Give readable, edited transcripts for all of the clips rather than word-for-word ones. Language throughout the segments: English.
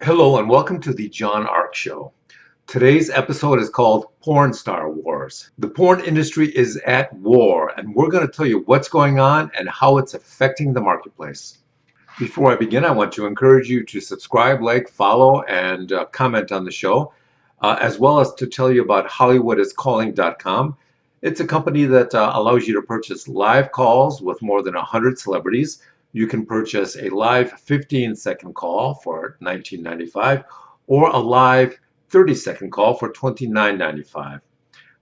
Hello and welcome to the John Ark Show. Today's episode is called Porn Star Wars. The porn industry is at war, and we're going to tell you what's going on and how it's affecting the marketplace. Before I begin, I want to encourage you to subscribe, like, follow, and comment on the show, as well as to tell you about HollywoodIsCalling.com. It's a company that allows you to purchase live calls with more than 100 celebrities. You can purchase a live 15-second call for $19.95 or a live 30-second call for $29.95.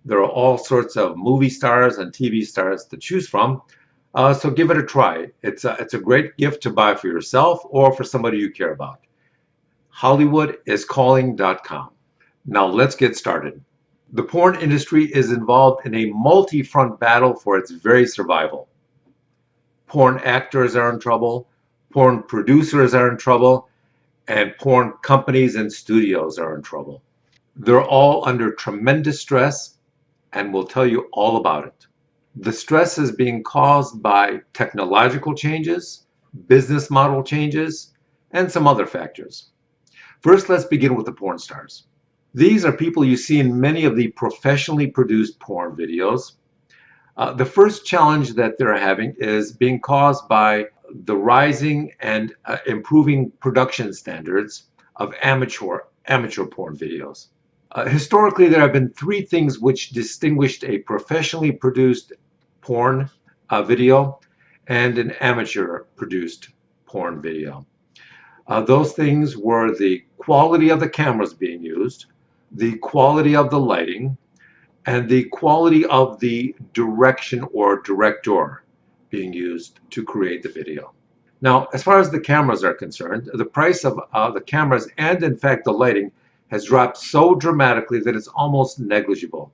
There are all sorts of movie stars and TV stars to choose from, so give it a try. It's a great gift to buy for yourself or for somebody you care about. HollywoodIsCalling.com. Now let's get started. The porn industry is involved in a multi-front battle for its very survival. Porn actors are in trouble, porn producers are in trouble, and porn companies and studios are in trouble. They're all under tremendous stress, and we'll tell you all about it. The stress is being caused by technological changes, business model changes, and some other factors. First, let's begin with the porn stars. These are people you see in many of the professionally produced porn videos. The first challenge that they're having is being caused by the rising and improving production standards of amateur porn videos. Historically, there have been three things which distinguished a professionally produced porn video and an amateur produced porn video. Those things were the quality of the cameras being used, the quality of the lighting, and the quality of the direction or director being used to create the video. Now, as far as the cameras are concerned, the price of the cameras and, in fact, the lighting has dropped so dramatically that it's almost negligible.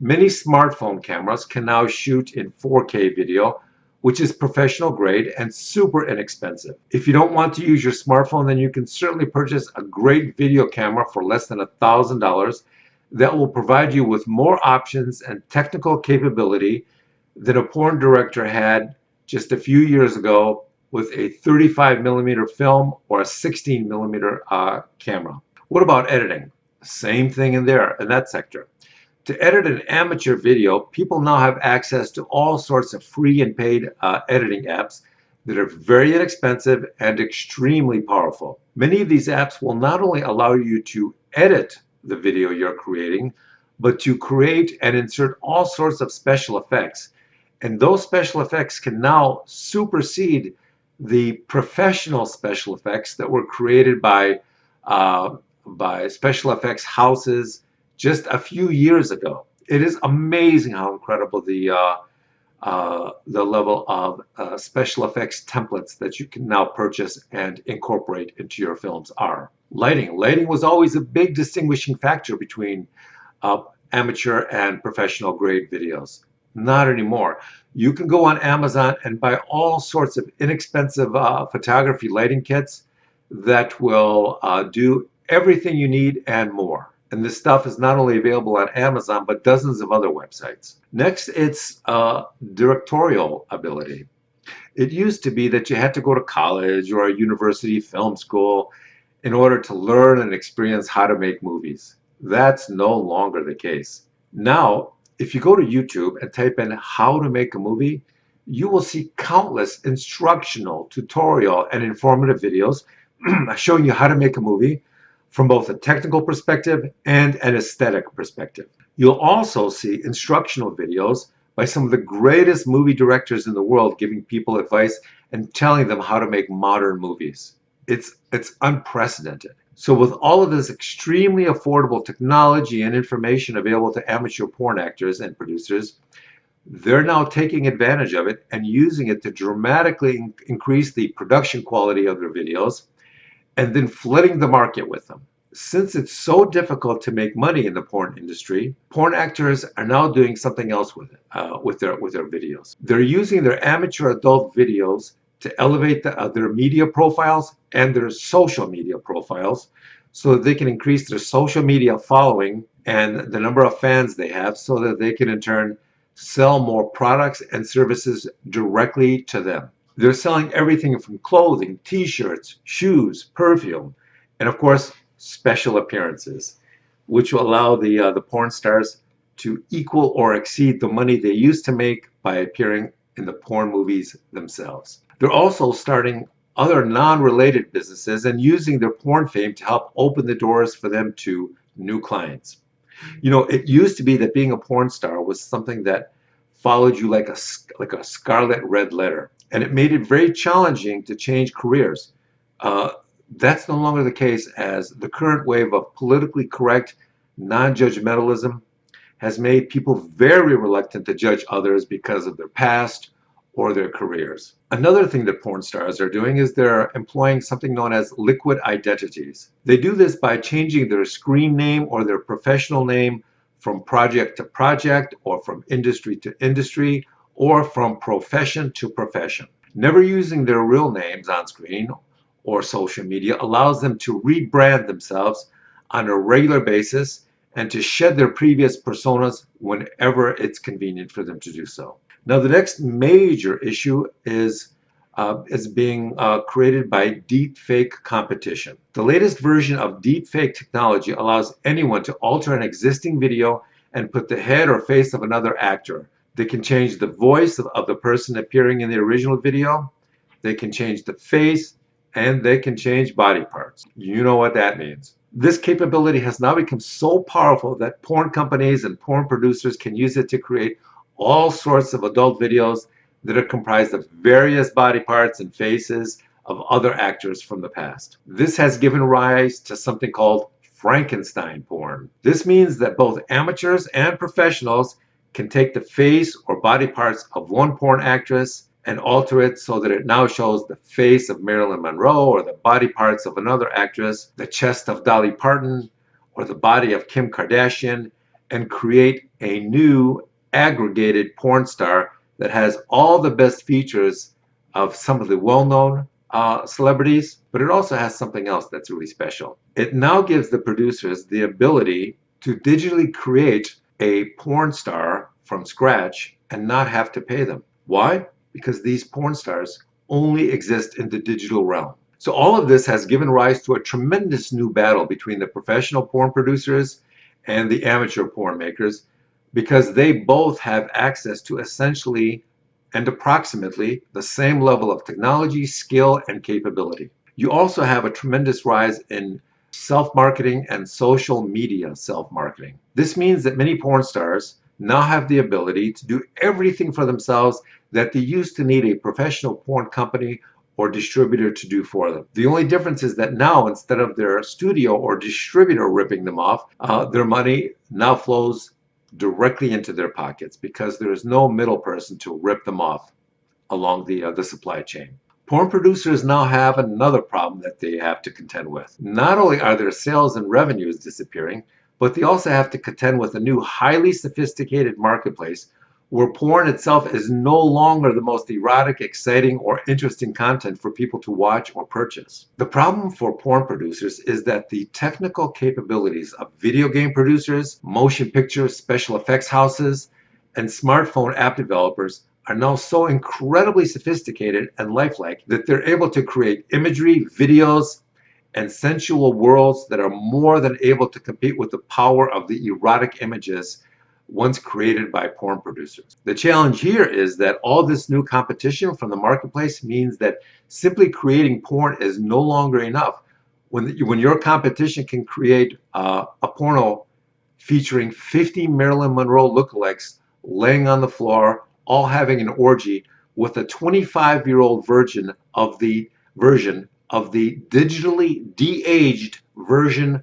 Many smartphone cameras can now shoot in 4K video, which is professional grade and super inexpensive. If you don't want to use your smartphone, then you can certainly purchase a great video camera for less than $1,000 that will provide you with more options and technical capability than a porn director had just a few years ago with a 35mm film or a 16mm camera. What about editing? Same thing in that sector. To edit an amateur video, people now have access to all sorts of free and paid editing apps that are very inexpensive and extremely powerful. Many of these apps will not only allow you to edit the video you're creating, but to create and insert all sorts of special effects. And those special effects can now supersede the professional special effects that were created by special effects houses just a few years ago. It is amazing how incredible the level of special effects templates that you can now purchase and incorporate into your films are. Lighting was always a big distinguishing factor between amateur and professional grade videos. Not anymore. You can go on Amazon and buy all sorts of inexpensive photography lighting kits that will do everything you need and more. And this stuff is not only available on Amazon, but dozens of other websites. Next, it's directorial ability. It used to be that you had to go to college or a university film school in order to learn and experience how to make movies. That's no longer the case. Now, if you go to YouTube and type in how to make a movie, you will see countless instructional, tutorial, and informative videos showing you how to make a movie from both a technical perspective and an aesthetic perspective. You'll also see instructional videos by some of the greatest movie directors in the world giving people advice and telling them how to make modern movies. It's unprecedented. So with all of this extremely affordable technology and information available to amateur porn actors and producers, they're now taking advantage of it and using it to dramatically increase the production quality of their videos and then flooding the market with them. Since it's so difficult to make money in the porn industry, porn actors are now doing something else with it, with their videos. They're using their amateur adult videos to elevate their media profiles and their social media profiles so that they can increase their social media following and the number of fans they have so that they can in turn sell more products and services directly to them. They're selling everything from clothing, t-shirts, shoes, perfume, And of course, special appearances, which will allow the porn stars to equal or exceed the money they used to make by appearing in the porn movies themselves. They're also starting other non-related businesses and using their porn fame to help open the doors for them to new clients. You know, it used to be that being a porn star was something that followed you like a scarlet red letter, and it made it very challenging to change careers. Uh, that's no longer the case, as the current wave of politically correct non-judgmentalism has made people very reluctant to judge others because of their past or their careers. Another thing that porn stars are doing is they're employing something known as liquid identities. They do this by changing their screen name or their professional name from project to project, or from industry to industry, or from profession to profession. Never using their real names on screen or social media allows them to rebrand themselves on a regular basis and to shed their previous personas whenever it's convenient for them to do so. Now, the next major issue is being created by deepfake competition. The latest version of deepfake technology allows anyone to alter an existing video and put the head or face of another actor. They can change the voice of the person appearing in the original video. They can change the face, and they can change body parts. You know what that means. This capability has now become so powerful that porn companies and porn producers can use it to create all sorts of adult videos that are comprised of various body parts and faces of other actors from the past. This has given rise to something called Frankenstein porn. This means that both amateurs and professionals can take the face or body parts of one porn actress and alter it so that it now shows the face of Marilyn Monroe, or the body parts of another actress, the chest of Dolly Parton, or the body of Kim Kardashian, and create a new aggregated porn star that has all the best features of some of the well-known celebrities, but it also has something else that's really special. It now gives the producers the ability to digitally create a porn star from scratch and not have to pay them. Why? Because these porn stars only exist in the digital realm. So all of this has given rise to a tremendous new battle between the professional porn producers and the amateur porn makers, because they both have access to essentially and approximately the same level of technology, skill, and capability. You also have a tremendous rise in self-marketing and social media self-marketing. This means that many porn stars now have the ability to do everything for themselves that they used to need a professional porn company or distributor to do for them. The only difference is that now, instead of their studio or distributor ripping them off, their money now flows directly into their pockets, because there is no middle person to rip them off along the supply chain. Porn producers now have another problem that they have to contend with. Not only are their sales and revenues disappearing, but they also have to contend with a new highly sophisticated marketplace where porn itself is no longer the most erotic, exciting, or interesting content for people to watch or purchase. The problem for porn producers is that the technical capabilities of video game producers, motion picture special effects houses, and smartphone app developers are now so incredibly sophisticated and lifelike that they're able to create imagery, videos, and sensual worlds that are more than able to compete with the power of the erotic images once created by porn producers. The challenge here is that all this new competition from the marketplace means that simply creating porn is no longer enough. When your competition can create a porno featuring 50 Marilyn Monroe lookalikes laying on the floor, all having an orgy, with a 25-year-old version of the digitally de-aged version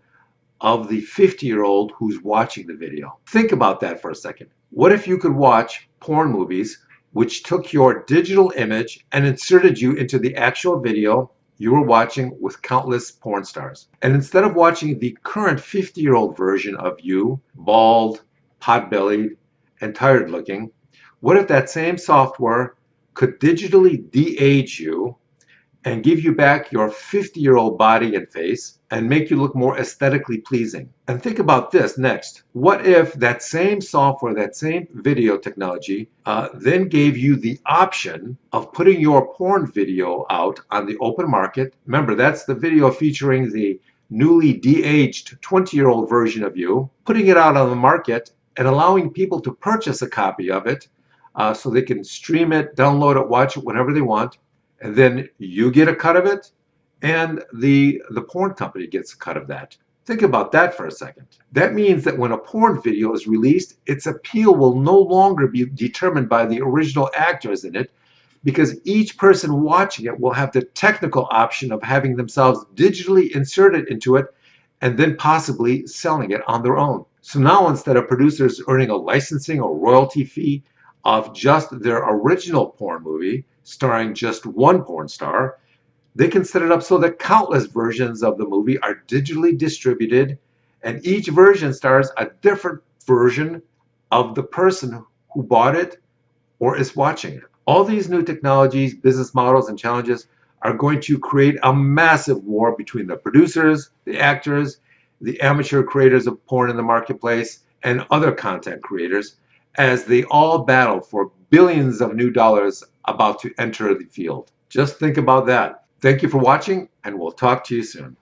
of the 50-year-old who's watching the video. Think about that for a second. What if you could watch porn movies which took your digital image and inserted you into the actual video you were watching with countless porn stars? And instead of watching the current 50-year-old version of you, bald, pot-bellied, and tired looking, what if that same software could digitally de-age you and give you back your 50-year-old body and face and make you look more aesthetically pleasing? And think about this next. What if that same software, that same video technology, then gave you the option of putting your porn video out on the open market? Remember, that's the video featuring the newly de-aged 20-year-old version of you, putting it out on the market, and allowing people to purchase a copy of it so they can stream it, download it, watch it whenever they want, and then you get a cut of it, and the porn company gets a cut of that. Think about that for a second. That means that when a porn video is released, its appeal will no longer be determined by the original actors in it, because each person watching it will have the technical option of having themselves digitally inserted into it and then possibly selling it on their own. So now, instead of producers earning a licensing or royalty fee of just their original porn movie starring just one porn star, they can set it up so that countless versions of the movie are digitally distributed, and each version stars a different version of the person who bought it or is watching it. All these new technologies, business models, and challenges are going to create a massive war between the producers, the actors, the amateur creators of porn in the marketplace, and other content creators as they all battle for billions of new dollars about to enter the field. Just think about that. Thank you for watching, and we'll talk to you soon.